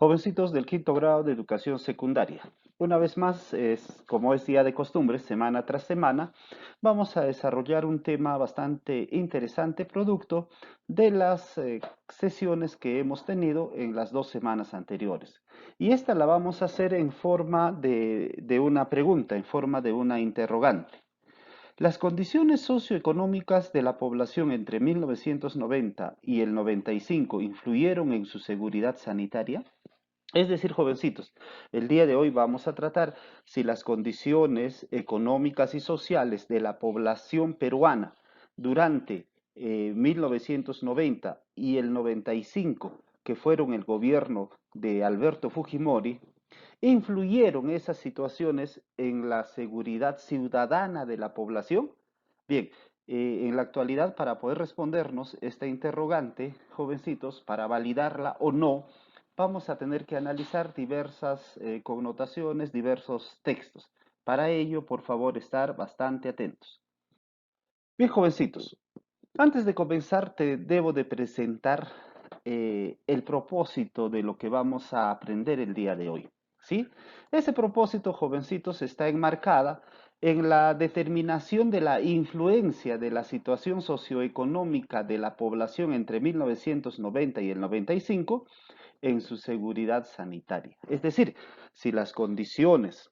Jovencitos del quinto grado de educación secundaria. Una vez más, como es día de costumbre, semana tras semana, vamos a desarrollar un tema bastante interesante, producto de las sesiones que hemos tenido en las 2 semanas anteriores. Y esta la vamos a hacer en forma de una pregunta, en forma de una interrogante. Las condiciones socioeconómicas de la población entre 1990 y el 95 influyeron en su seguridad sanitaria. Es decir, jovencitos, el día de hoy vamos a tratar si las condiciones económicas y sociales de la población peruana durante 1990 y el 95, que fueron el gobierno de Alberto Fujimori, influyeron esas situaciones en la seguridad ciudadana de la población. Bien, en la actualidad, para poder respondernos esta interrogante, jovencitos, para validarla o no, vamos a tener que analizar diversas connotaciones, diversos textos. Para ello, por favor, estar bastante atentos. Bien, jovencitos, antes de comenzar, te debo de presentar el propósito de lo que vamos a aprender el día de hoy, ¿sí? Ese propósito, jovencitos, está enmarcada en la determinación de la influencia de la situación socioeconómica de la población entre 1990 y el 95 en su seguridad sanitaria. Es decir, si las condiciones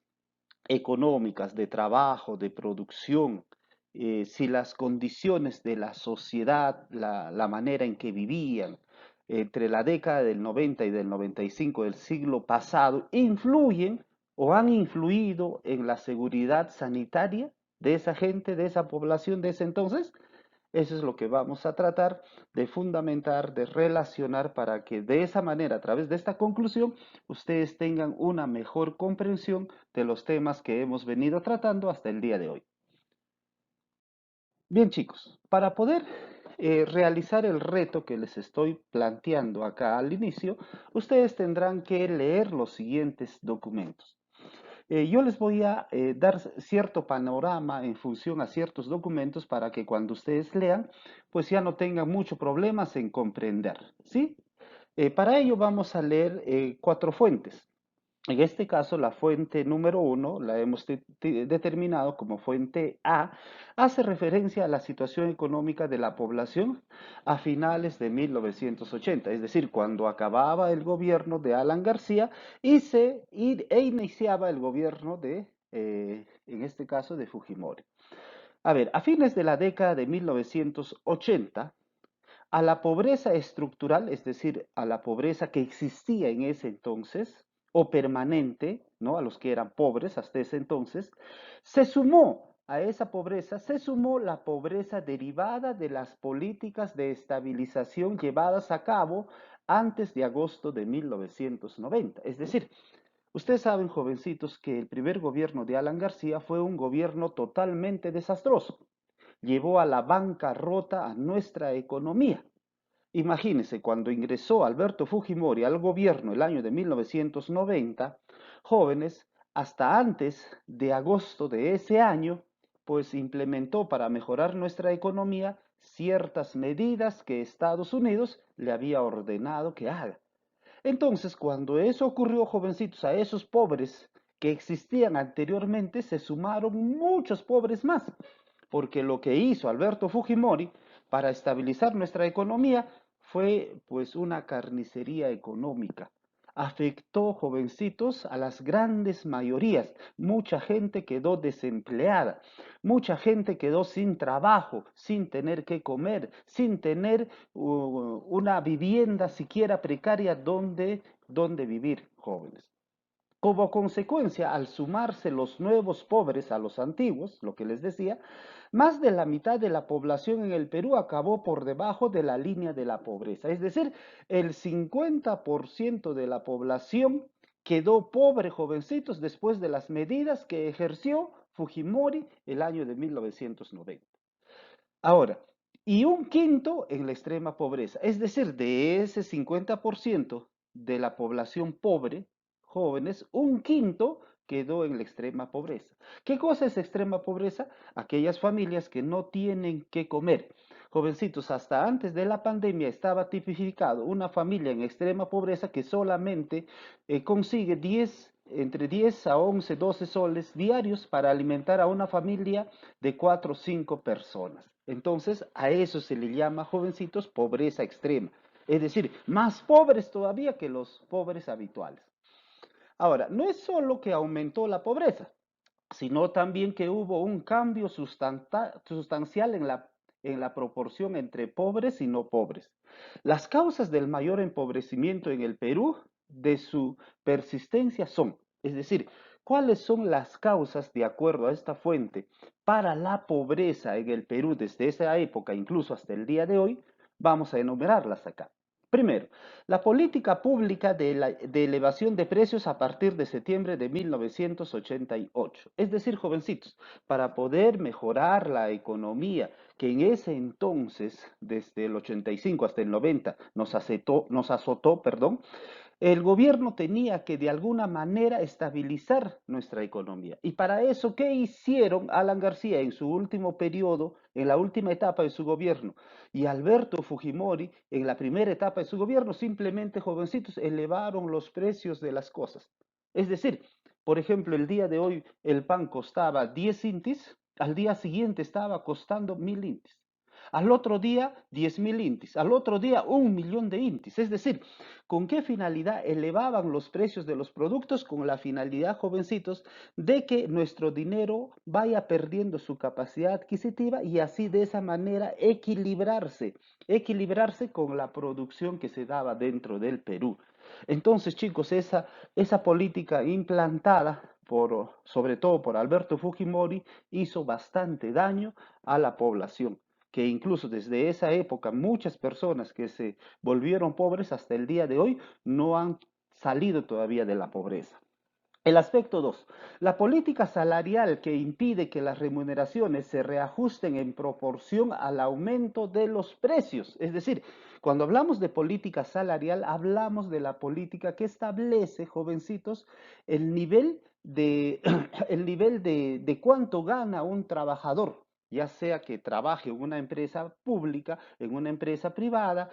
económicas, de trabajo, de producción, si las condiciones de la sociedad, la manera en que vivían entre la década del 90 y del 95 del siglo pasado, influyen o han influido en la seguridad sanitaria de esa gente, de esa población de ese entonces. Eso es lo que vamos a tratar de fundamentar, de relacionar para que de esa manera, a través de esta conclusión, ustedes tengan una mejor comprensión de los temas que hemos venido tratando hasta el día de hoy. Bien, chicos, para poder realizar el reto que les estoy planteando acá al inicio, ustedes tendrán que leer los siguientes documentos. Yo les voy a dar cierto panorama en función a ciertos documentos para que cuando ustedes lean, pues ya no tengan muchos problemas en comprender, ¿sí? Para ello vamos a leer 4 fuentes. En este caso, la fuente número 1 la hemos determinado como fuente A, hace referencia a la situación económica de la población a finales de 1980, es decir, cuando acababa el gobierno de Alan García e iniciaba el gobierno en este caso, de Fujimori. A ver, a fines de la década de 1980, a la pobreza estructural, es decir, a la pobreza que existía en ese entonces, o permanente, ¿no? A los que eran pobres hasta ese entonces, se sumó a esa pobreza, se sumó la pobreza derivada de las políticas de estabilización llevadas a cabo antes de agosto de 1990. Es decir, ustedes saben, jovencitos, que el primer gobierno de Alan García fue un gobierno totalmente desastroso. Llevó a la bancarrota a nuestra economía. Imagínense, cuando ingresó Alberto Fujimori al gobierno el año de 1990, jóvenes, hasta antes de agosto de ese año, pues implementó para mejorar nuestra economía ciertas medidas que Estados Unidos le había ordenado que haga. Entonces, cuando eso ocurrió, jovencitos, a esos pobres que existían anteriormente, se sumaron muchos pobres más, porque lo que hizo Alberto Fujimori para estabilizar nuestra economía fue pues una carnicería económica. Afectó, jovencitos, a las grandes mayorías. Mucha gente quedó desempleada, mucha gente quedó sin trabajo, sin tener que comer, sin tener una vivienda siquiera precaria donde vivir, jóvenes. Como consecuencia, al sumarse los nuevos pobres a los antiguos, lo que les decía, más de la mitad de la población en el Perú acabó por debajo de la línea de la pobreza. Es decir, el 50% de la población quedó pobre, jovencitos, después de las medidas que ejerció Fujimori el año de 1990. Ahora, y un quinto en la extrema pobreza. Es decir, de ese 50% de la población pobre, jóvenes, un quinto quedó en la extrema pobreza. ¿Qué cosa es extrema pobreza? Aquellas familias que no tienen que comer. Jovencitos, hasta antes de la pandemia estaba tipificado una familia en extrema pobreza que solamente consigue entre 10 a 11, 12 soles diarios para alimentar a una familia de 4 o 5 personas. Entonces, a eso se le llama, jovencitos, pobreza extrema. Es decir, más pobres todavía que los pobres habituales. Ahora, no es solo que aumentó la pobreza, sino también que hubo un cambio sustancial en la proporción entre pobres y no pobres. Las causas del mayor empobrecimiento en el Perú de su persistencia son, es decir, ¿cuáles son las causas, de acuerdo a esta fuente, para la pobreza en el Perú desde esa época, incluso hasta el día de hoy? Vamos a enumerarlas acá. Primero, la política pública de elevación de precios a partir de septiembre de 1988. Es decir, jovencitos, para poder mejorar la economía que en ese entonces, desde el 85 hasta el 90, nos azotó, perdón, el gobierno tenía que de alguna manera estabilizar nuestra economía. Y para eso, ¿qué hicieron Alan García en su último periodo, en la última etapa de su gobierno? Y Alberto Fujimori, en la primera etapa de su gobierno, simplemente, jovencitos, elevaron los precios de las cosas. Es decir, por ejemplo, el día de hoy el pan costaba 10 intis, al día siguiente estaba costando 1000 intis. Al otro día, 10.000 intis. Al otro día, 1 millón de intis. Es decir, ¿con qué finalidad elevaban los precios de los productos? Con la finalidad, jovencitos, de que nuestro dinero vaya perdiendo su capacidad adquisitiva y así de esa manera equilibrarse con la producción que se daba dentro del Perú. Entonces, chicos, esa política implantada sobre todo por Alberto Fujimori hizo bastante daño a la población, que incluso desde esa época muchas personas que se volvieron pobres hasta el día de hoy no han salido todavía de la pobreza. El aspecto 2, la política salarial que impide que las remuneraciones se reajusten en proporción al aumento de los precios. Es decir, cuando hablamos de política salarial, hablamos de la política que establece, jovencitos, el nivel el nivel de cuánto gana un trabajador, ya sea que trabaje en una empresa pública, en una empresa privada,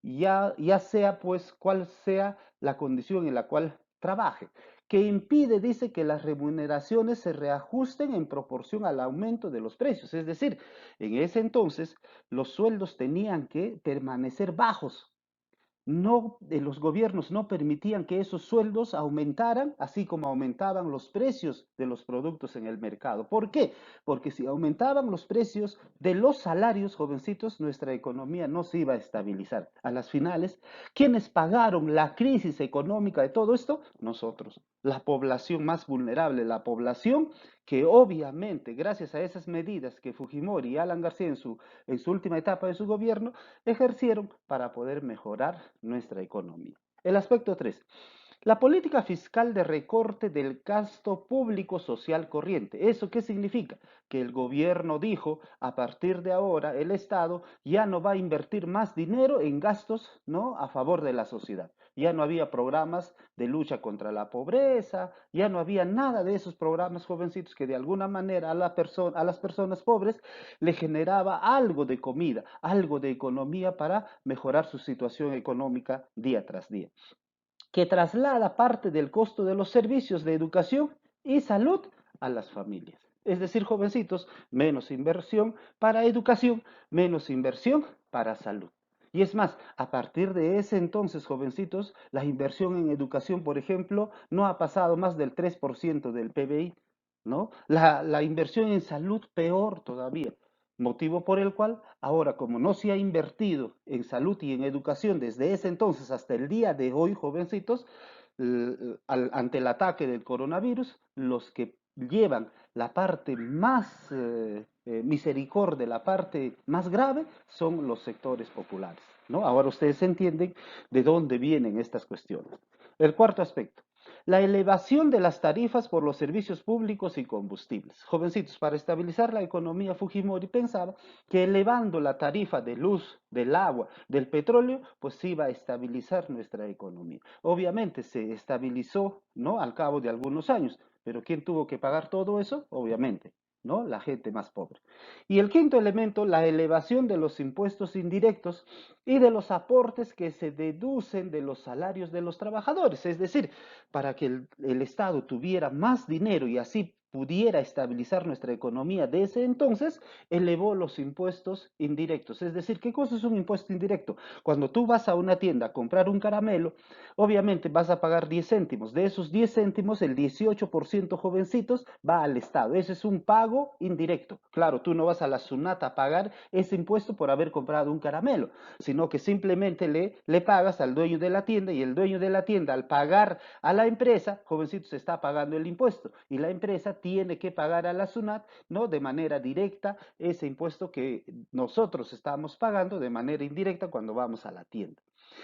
ya sea pues cuál sea la condición en la cual trabaje, que impide, dice, que las remuneraciones se reajusten en proporción al aumento de los precios. Es decir, en ese entonces los sueldos tenían que permanecer bajos. No, los gobiernos no permitían que esos sueldos aumentaran, así como aumentaban los precios de los productos en el mercado. ¿Por qué? Porque si aumentaban los precios de los salarios, jovencitos, nuestra economía no se iba a estabilizar. A las finales, ¿quiénes pagaron la crisis económica de todo esto? Nosotros, la población más vulnerable, la población que obviamente, gracias a esas medidas que Fujimori y Alan García en su última etapa de su gobierno, ejercieron para poder mejorar nuestra economía. El aspecto 3. La política fiscal de recorte del gasto público social corriente. ¿Eso qué significa? Que el gobierno dijo, a partir de ahora el Estado ya no va a invertir más dinero en gastos, ¿no?, a favor de la sociedad. Ya no había programas de lucha contra la pobreza, ya no había nada de esos programas, jovencitos, que de alguna manera a las personas pobres le generaba algo de comida, algo de economía para mejorar su situación económica día tras día, que traslada parte del costo de los servicios de educación y salud a las familias. Es decir, jovencitos, menos inversión para educación, menos inversión para salud. Y es más, a partir de ese entonces, jovencitos, la inversión en educación, por ejemplo, no ha pasado más del 3% del PBI, ¿no? La inversión en salud peor todavía. Motivo por el cual ahora, como no se ha invertido en salud y en educación desde ese entonces hasta el día de hoy, jovencitos, ante el ataque del coronavirus, los que llevan la parte más misericordia, la parte más grave, son los sectores populares, ¿no? Ahora ustedes entienden de dónde vienen estas cuestiones. El cuarto aspecto, la elevación de las tarifas por los servicios públicos y combustibles. Jovencitos, para estabilizar la economía, Fujimori pensaba que elevando la tarifa de luz, del agua, del petróleo, pues iba a estabilizar nuestra economía. Obviamente se estabilizó, ¿no?, al cabo de algunos años, pero ¿quién tuvo que pagar todo eso? Obviamente, ¿no? La gente más pobre. Y el quinto elemento, la elevación de los impuestos indirectos y de los aportes que se deducen de los salarios de los trabajadores. Es decir, para que el Estado tuviera más dinero y así pudiera estabilizar nuestra economía de ese entonces, elevó los impuestos indirectos. Es decir, ¿qué cosa es un impuesto indirecto? Cuando tú vas a una tienda a comprar un caramelo, obviamente vas a pagar 10 céntimos. De esos 10 céntimos, el 18% jovencitos va al Estado. Ese es un pago indirecto. Claro, tú no vas a la SUNAT a pagar ese impuesto por haber comprado un caramelo, sino que simplemente le pagas al dueño de la tienda y el dueño de la tienda al pagar a la empresa, jovencitos, está pagando el impuesto y la empresa tiene que pagar a la SUNAT, ¿no? De manera directa ese impuesto que nosotros estamos pagando de manera indirecta cuando vamos a la tienda.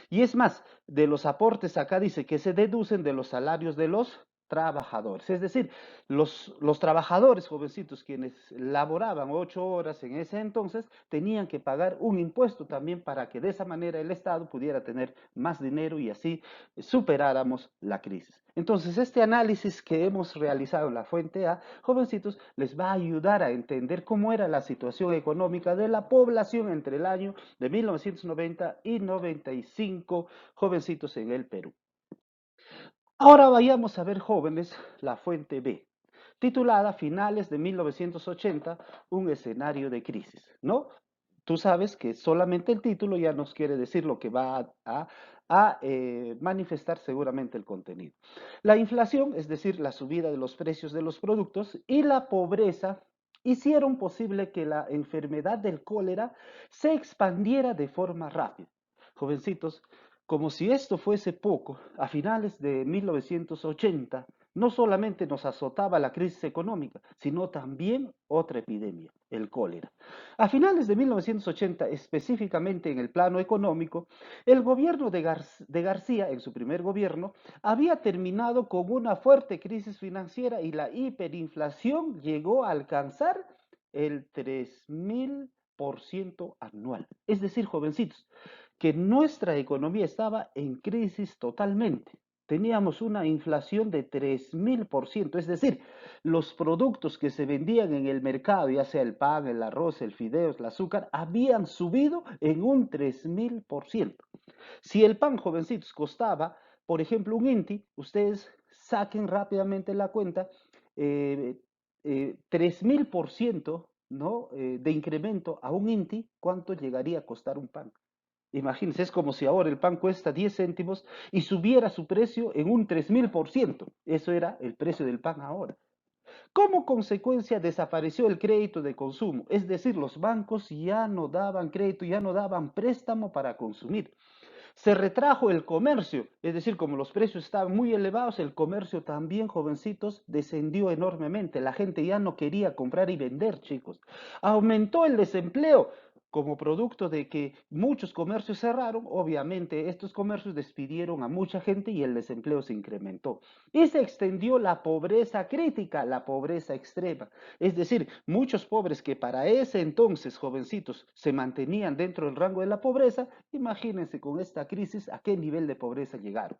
Y es más, de los aportes acá dice que se deducen de los salarios de los trabajadores. Es decir, los trabajadores jovencitos quienes laboraban 8 horas en ese entonces tenían que pagar un impuesto también para que de esa manera el Estado pudiera tener más dinero y así superáramos la crisis. Entonces, este análisis que hemos realizado en la fuente A, jovencitos, les va a ayudar a entender cómo era la situación económica de la población entre el año de 1990 y 95, jovencitos en el Perú. Ahora vayamos a ver, jóvenes, la fuente B, titulada Finales de 1980, un escenario de crisis, ¿no? Tú sabes que solamente el título ya nos quiere decir lo que va a manifestar seguramente el contenido. La inflación, es decir, la subida de los precios de los productos y la pobreza hicieron posible que la enfermedad del cólera se expandiera de forma rápida. Jovencitos, como si esto fuese poco, a finales de 1980 no solamente nos azotaba la crisis económica, sino también otra epidemia, el cólera. A finales de 1980, específicamente en el plano económico, el gobierno de García, en su primer gobierno, había terminado con una fuerte crisis financiera y la hiperinflación llegó a alcanzar el 3000% anual. Es decir, jovencitos, que nuestra economía estaba en crisis totalmente. Teníamos una inflación de 3000%, es decir, los productos que se vendían en el mercado, ya sea el pan, el arroz, el fideo, el azúcar, habían subido en un 3000%. Si el pan, jovencitos, costaba, por ejemplo, un INTI, ustedes saquen rápidamente la cuenta, 3000%, ¿no? De incremento a un INTI, ¿cuánto llegaría a costar un pan? Imagínense, es como si ahora el pan cuesta 10 céntimos y subiera su precio en un 3000%. Eso era el precio del pan ahora. Como consecuencia desapareció el crédito de consumo, es decir, los bancos ya no daban crédito, ya no daban préstamo para consumir. Se retrajo el comercio, es decir, como los precios estaban muy elevados, el comercio también, jovencitos, descendió enormemente. La gente ya no quería comprar y vender, chicos. Aumentó el desempleo. Como producto de que muchos comercios cerraron, obviamente estos comercios despidieron a mucha gente y el desempleo se incrementó. Y se extendió la pobreza crítica, la pobreza extrema. Es decir, muchos pobres que para ese entonces, jovencitos, se mantenían dentro del rango de la pobreza, imagínense con esta crisis a qué nivel de pobreza llegaron.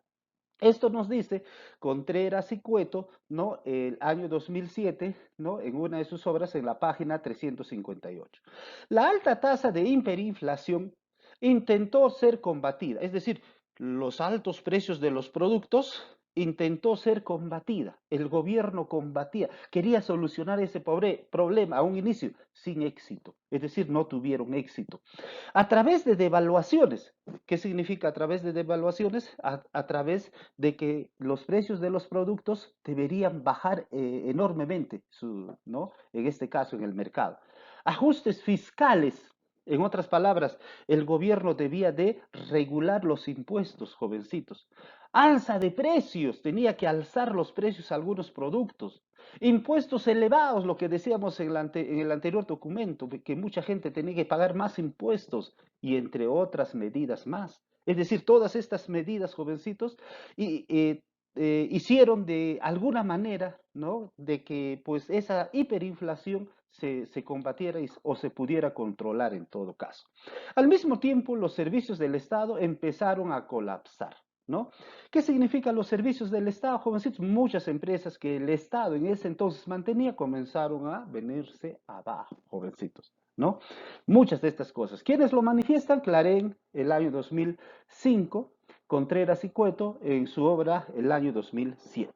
Esto nos dice Contreras y Cueto, ¿no? El año 2007, ¿no? En una de sus obras en la página 358. La alta tasa de hiperinflación intentó ser combatida, es decir, los altos precios de los productos intentó ser combatida. El gobierno combatía, quería solucionar ese problema a un inicio sin éxito, es decir, no tuvieron éxito. A través de devaluaciones. ¿Qué significa a través de devaluaciones? A través de que los precios de los productos deberían bajar enormemente, ¿no? En este caso, en el mercado. Ajustes fiscales. En otras palabras, el gobierno debía de regular los impuestos, jovencitos. Alza de precios, tenía que alzar los precios a algunos productos. Impuestos elevados, lo que decíamos en el anterior documento, que mucha gente tenía que pagar más impuestos y entre otras medidas más. Es decir, todas estas medidas, jovencitos, y, hicieron de alguna manera, ¿no? De que pues esa hiperinflación se combatiera o se pudiera controlar en todo caso. Al mismo tiempo, los servicios del Estado empezaron a colapsar. ¿no? ¿Qué significan los servicios del Estado, jovencitos? Muchas empresas que el Estado en ese entonces mantenía comenzaron a venirse abajo, jovencitos, ¿no? Muchas de estas cosas. ¿Quiénes lo manifiestan? Clarín, el año 2005, Contreras y Cueto en su obra el año 2007.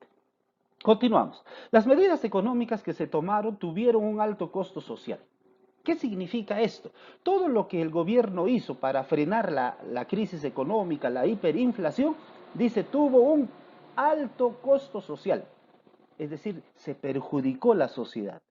Continuamos. Las medidas económicas que se tomaron tuvieron un alto costo social. ¿Qué significa esto? Todo lo que el gobierno hizo para frenar la crisis económica, la hiperinflación, dice, tuvo un alto costo social. Es decir, se perjudicó la sociedad.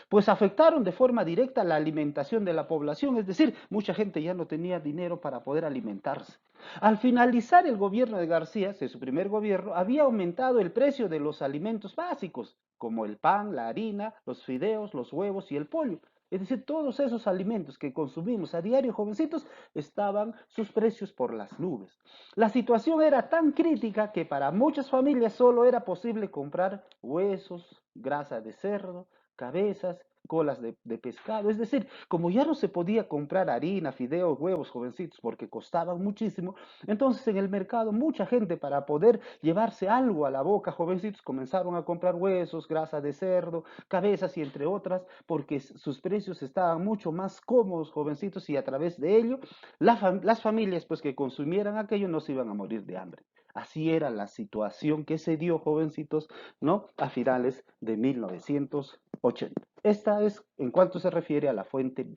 Pues afectaron de forma directa la alimentación de la población, es decir, mucha gente ya no tenía dinero para poder alimentarse. Al finalizar el gobierno de García, su primer gobierno, había aumentado el precio de los alimentos básicos, como el pan, la harina, los fideos, los huevos y el pollo. Es decir, todos esos alimentos que consumimos a diario, jovencitos, estaban sus precios por las nubes. La situación era tan crítica que para muchas familias solo era posible comprar huesos, grasa de cerdo, cabezas, colas de pescado. Es decir, como ya no se podía comprar harina, fideos, huevos, jovencitos, porque costaban muchísimo, entonces en el mercado mucha gente para poder llevarse algo a la boca, jovencitos, comenzaron a comprar huesos, grasa de cerdo, cabezas y entre otras, porque sus precios estaban mucho más cómodos, jovencitos, y a través de ello, las familias pues que consumieran aquello no se iban a morir de hambre. Así era la situación que se dio, jovencitos, ¿no? A finales de 1980. Esta es en cuanto se refiere a la fuente B.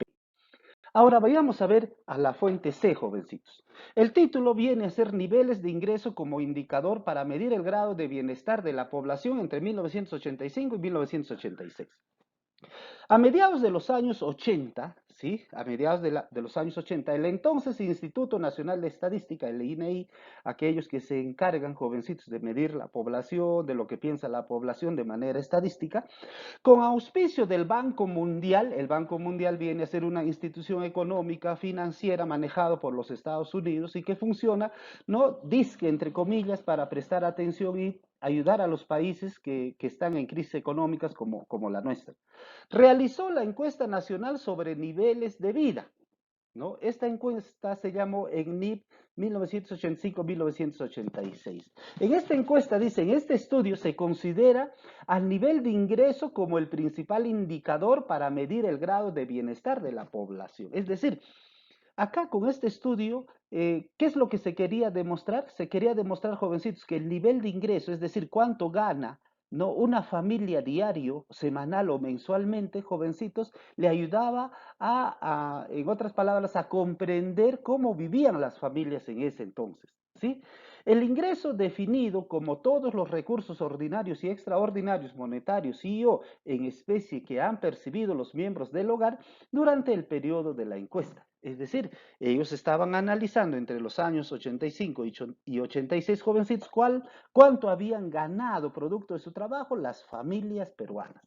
Ahora vayamos a ver a la fuente C, jovencitos. El título viene a ser niveles de ingreso como indicador para medir el grado de bienestar de la población entre 1985 y 1986. A mediados de los años 80, ¿sí? A mediados de los años 80, el entonces Instituto Nacional de Estadística, el INEI, aquellos que se encargan, jovencitos, de medir la población, de lo que piensa la población de manera estadística, con auspicio del Banco Mundial, el Banco Mundial viene a ser una institución económica, financiera, manejado por los Estados Unidos y que funciona, ¿no? Disque, entre comillas, para prestar atención y ayudar a los países que están en crisis económicas como la nuestra. Realizó la encuesta nacional sobre niveles de vida, ¿no? Esta encuesta se llamó ENNIP 1985-1986. En esta encuesta dice, en este estudio se considera al nivel de ingreso como el principal indicador para medir el grado de bienestar de la población. Es decir, acá con este estudio, ¿qué es lo que se quería demostrar? Se quería demostrar, jovencitos, que el nivel de ingreso, es decir, cuánto gana, ¿no? Una familia diario, semanal o mensualmente, jovencitos, le ayudaba en otras palabras, a comprender cómo vivían las familias en ese entonces, ¿sí? El ingreso definido como todos los recursos ordinarios y extraordinarios monetarios y o en especie que han percibido los miembros del hogar durante el periodo de la encuesta. Es decir, ellos estaban analizando entre los años 85 y 86, jovencitos, cuánto habían ganado producto de su trabajo las familias peruanas.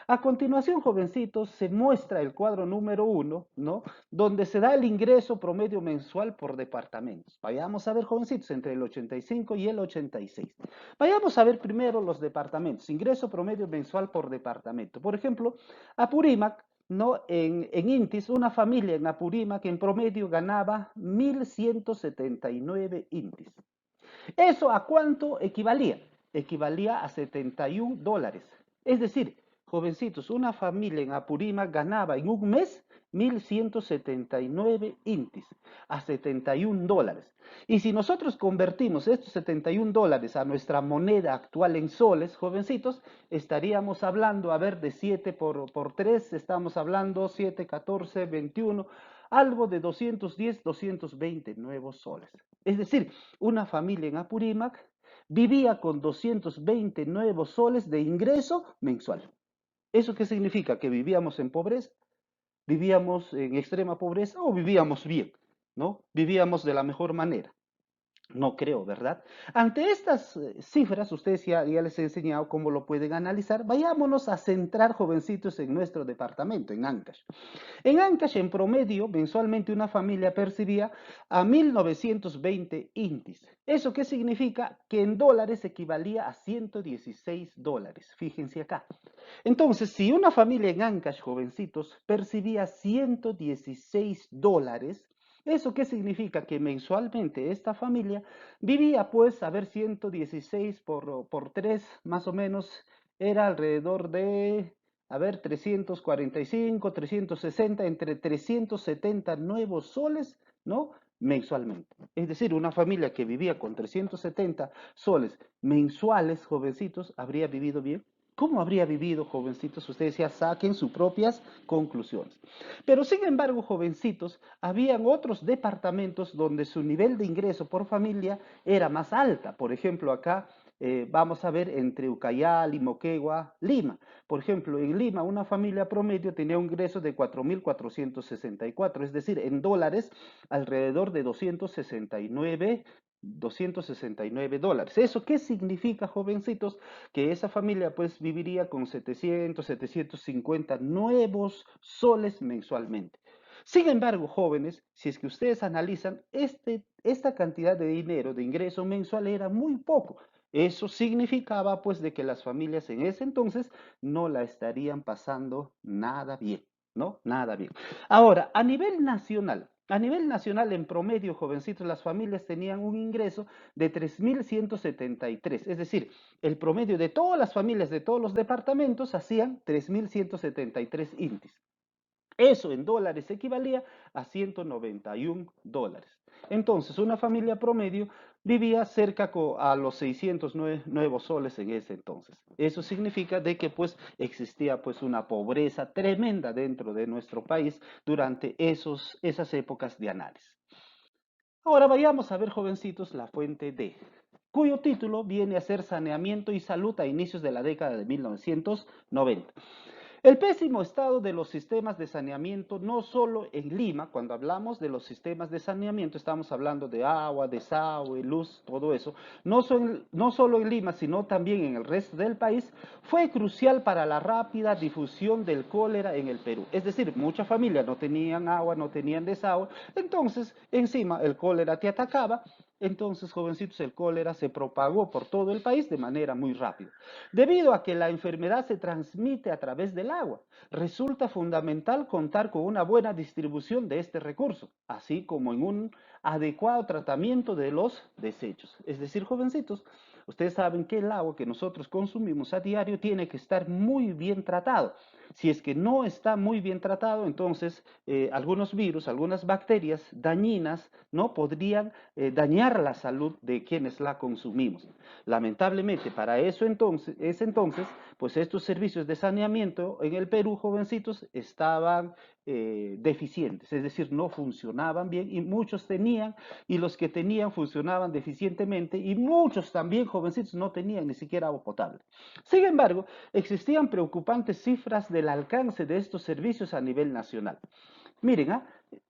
A continuación, jovencitos, se muestra el cuadro número 1, ¿no? Donde se da el ingreso promedio mensual por departamentos. Vayamos a ver, jovencitos, entre el 85 y el 86. Vayamos a ver primero los departamentos, ingreso promedio mensual por departamento. Por ejemplo, Apurímac, ¿no? En Intis, una familia en Apurímac en promedio ganaba 1.179 Intis. ¿Eso a cuánto equivalía? Equivalía a $71. Es decir, jovencitos, una familia en Apurímac ganaba en un mes 1.179 intis, a $71. Y si nosotros convertimos estos $71 a nuestra moneda actual en soles, jovencitos, estaríamos hablando, a ver, de 7 por 3, estamos hablando 7, 14, 21, algo de 210, 220 nuevos soles. Es decir, una familia en Apurímac vivía con 220 nuevos soles de ingreso mensual. ¿Eso qué significa? Que vivíamos en pobreza, vivíamos en extrema pobreza o vivíamos bien, ¿no? Vivíamos de la mejor manera. No creo, ¿verdad? Ante estas cifras, ustedes ya les he enseñado cómo lo pueden analizar. Vayámonos a centrar, jovencitos, en nuestro departamento, en Ancash. En Ancash, en promedio, mensualmente una familia percibía a 1.920 intis. ¿Eso qué significa? Que en dólares equivalía a $116. Fíjense acá. Entonces, si una familia en Ancash, jovencitos, percibía $116, ¿Eso qué significa? Que mensualmente esta familia vivía, pues, a ver, 116 por 3, más o menos, era alrededor de, a ver, 345, 360, entre 370 nuevos soles, ¿no? Mensualmente. Es decir, una familia que vivía con 370 soles mensuales, jovencitos, habría vivido bien. ¿Cómo habría vivido, jovencitos? Ustedes ya saquen sus propias conclusiones. Pero sin embargo, jovencitos, habían otros departamentos donde su nivel de ingreso por familia era más alta. Por ejemplo, acá vamos a ver entre Ucayali, Moquegua, Lima. Por ejemplo, en Lima una familia promedio tenía un ingreso de 4.464, es decir, en dólares alrededor de 269 dólares. ¿Eso qué significa, jovencitos? Que esa familia pues viviría con 700, 750 nuevos soles mensualmente. Sin embargo, jóvenes, si es que ustedes analizan, esta cantidad de dinero, de ingreso mensual era muy poco. Eso significaba pues de que las familias en ese entonces no la estarían pasando nada bien, ¿no? Nada bien. Ahora, a nivel nacional en promedio, jovencitos, las familias tenían un ingreso de 3.173, es decir, el promedio de todas las familias de todos los departamentos hacían 3.173 intis. Eso en dólares equivalía a 191 dólares. Entonces, una familia promedio vivía cerca a los 600 nuevos soles en ese entonces. Eso significa de que pues existía pues una pobreza tremenda dentro de nuestro país durante esas épocas de análisis. Ahora vayamos a ver, jovencitos, la fuente D, cuyo título viene a ser Saneamiento y Salud a inicios de la década de 1990. El pésimo estado de los sistemas de saneamiento, no solo en Lima, cuando hablamos de los sistemas de saneamiento, estamos hablando de agua, desagüe, luz, todo eso, no solo en Lima, sino también en el resto del país, fue crucial para la rápida difusión del cólera en el Perú. Es decir, muchas familias no tenían agua, no tenían desagüe, entonces encima el cólera te atacaba. Entonces, jovencitos, el cólera se propagó por todo el país de manera muy rápida. Debido a que la enfermedad se transmite a través del agua, resulta fundamental contar con una buena distribución de este recurso, así como en un adecuado tratamiento de los desechos. Es decir, jovencitos, ustedes saben que el agua que nosotros consumimos a diario tiene que estar muy bien tratado. Si es que no está muy bien tratado, entonces algunos virus, algunas bacterias dañinas, no podrían dañar la salud de quienes la consumimos. Lamentablemente, para eso entonces, pues estos servicios de saneamiento en el Perú, jovencitos, estaban deficientes, es decir, no funcionaban bien y muchos tenían, y los que tenían funcionaban deficientemente y muchos también, jovencitos, no tenían ni siquiera agua potable. Sin embargo, existían preocupantes cifras del alcance de estos servicios a nivel nacional. Miren,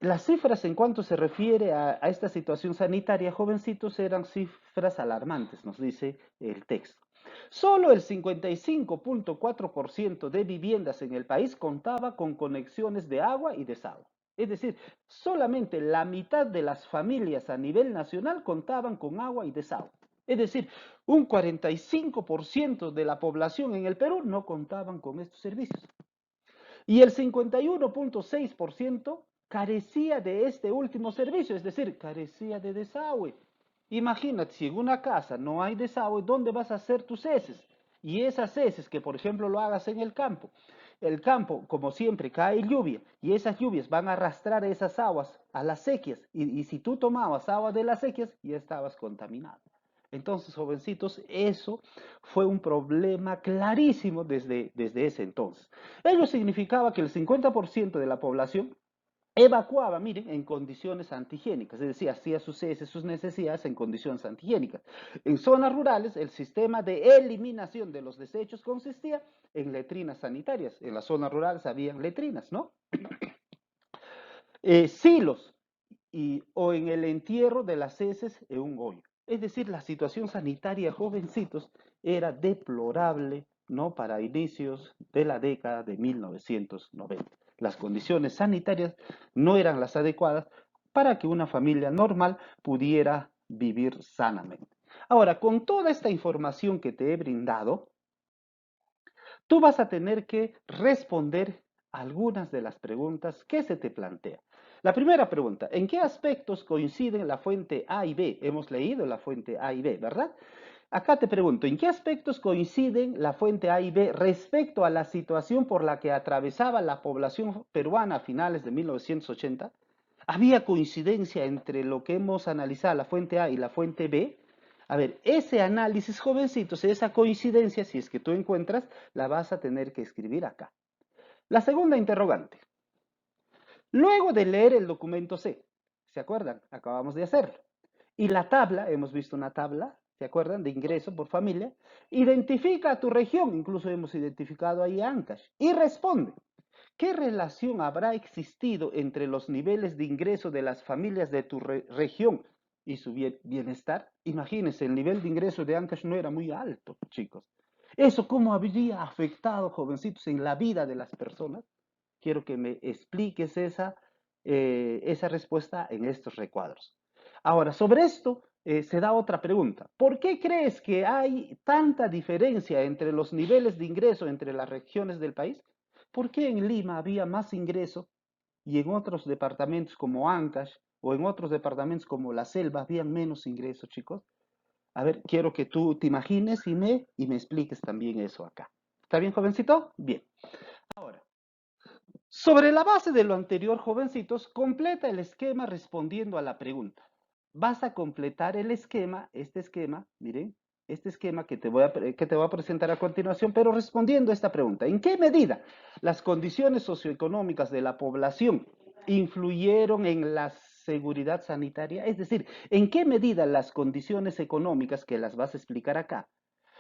las cifras en cuanto se refiere a esta situación sanitaria, jovencitos, eran cifras alarmantes, nos dice el texto. Solo el 55.4% de viviendas en el país contaba con conexiones de agua y desagüe. Es decir, solamente la mitad de las familias a nivel nacional contaban con agua y desagüe. Es decir, un 45% de la población en el Perú no contaban con estos servicios. Y el 51.6% carecía de este último servicio, es decir, carecía de desagüe. Imagínate, si en una casa no hay desagüe, ¿dónde vas a hacer tus heces? Y esas heces, que por ejemplo lo hagas en el campo, como siempre, cae lluvia y esas lluvias van a arrastrar esas aguas a las sequías. Y si tú tomabas agua de las sequías, ya estabas contaminado. Entonces, jovencitos, eso fue un problema clarísimo desde ese entonces. Ello significaba que el 50% de la población evacuaba, miren, en condiciones antihigiénicas, es decir, hacía sus necesidades en condiciones antihigiénicas. En zonas rurales, el sistema de eliminación de los desechos consistía en letrinas sanitarias. En las zonas rurales habían letrinas, ¿no? Silos o en el entierro de las heces en un hoyo. Es decir, la situación sanitaria, jovencitos, era deplorable, ¿no? Para inicios de la década de 1990. Las condiciones sanitarias no eran las adecuadas para que una familia normal pudiera vivir sanamente. Ahora, con toda esta información que te he brindado, tú vas a tener que responder algunas de las preguntas que se te plantean. La primera pregunta, ¿en qué aspectos coinciden la fuente A y B? Hemos leído la fuente A y B, ¿verdad? Acá te pregunto, ¿en qué aspectos coinciden la fuente A y B respecto a la situación por la que atravesaba la población peruana a finales de 1980? ¿Había coincidencia entre lo que hemos analizado, la fuente A y la fuente B? A ver, ese análisis, jovencitos, esa coincidencia, si es que tú encuentras, la vas a tener que escribir acá. La segunda interrogante. Luego de leer el documento C, ¿se acuerdan? Acabamos de hacerlo. Y la tabla, hemos visto una tabla, ¿se acuerdan? De ingreso por familia. Identifica a tu región, incluso hemos identificado ahí a Ancash. Y responde, ¿qué relación habrá existido entre los niveles de ingreso de las familias de tu región y su bienestar? Imagínense, el nivel de ingreso de Ancash no era muy alto, chicos. ¿Eso cómo habría afectado, jovencitos, en la vida de las personas? Quiero que me expliques esa respuesta en estos recuadros. Ahora, sobre esto se da otra pregunta. ¿Por qué crees que hay tanta diferencia entre los niveles de ingreso entre las regiones del país? ¿Por qué en Lima había más ingreso y en otros departamentos como Ancash o en otros departamentos como La Selva habían menos ingresos, chicos? A ver, quiero que tú te imagines y me expliques también eso acá. ¿Está bien, jovencito? Bien. Ahora, sobre la base de lo anterior, jovencitos, completa el esquema respondiendo a la pregunta. Vas a completar el esquema, este esquema, miren, este esquema que te voy a presentar a continuación, pero respondiendo a esta pregunta. ¿En qué medida las condiciones socioeconómicas de la población influyeron en la seguridad sanitaria? Es decir, ¿en qué medida las condiciones económicas, que las vas a explicar acá,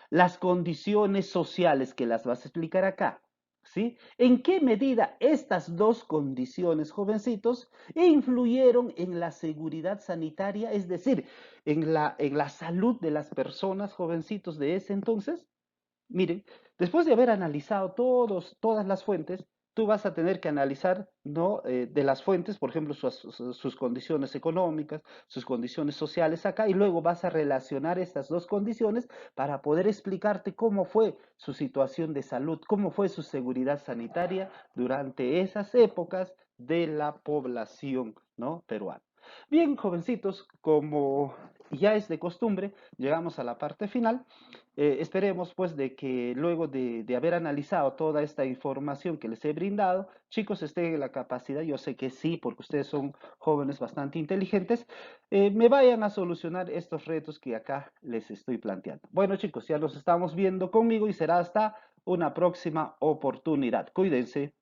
las condiciones sociales, que las vas a explicar acá, ¿sí? ¿En qué medida estas dos condiciones, jovencitos, influyeron en la seguridad sanitaria, es decir, en la salud de las personas, jovencitos de ese entonces? Miren, después de haber analizado todas las fuentes, tú vas a tener que analizar, ¿no? De las fuentes, por ejemplo, sus condiciones económicas, sus condiciones sociales acá, y luego vas a relacionar estas dos condiciones para poder explicarte cómo fue su situación de salud, cómo fue su seguridad sanitaria durante esas épocas de la población, ¿no? Peruana. Bien, jovencitos, como ya es de costumbre, llegamos a la parte final. Esperemos pues de que luego de haber analizado toda esta información que les he brindado, chicos, estén en la capacidad, yo sé que sí, porque ustedes son jóvenes bastante inteligentes, me vayan a solucionar estos retos que acá les estoy planteando. Bueno, chicos, ya los estamos viendo conmigo y será hasta una próxima oportunidad. Cuídense.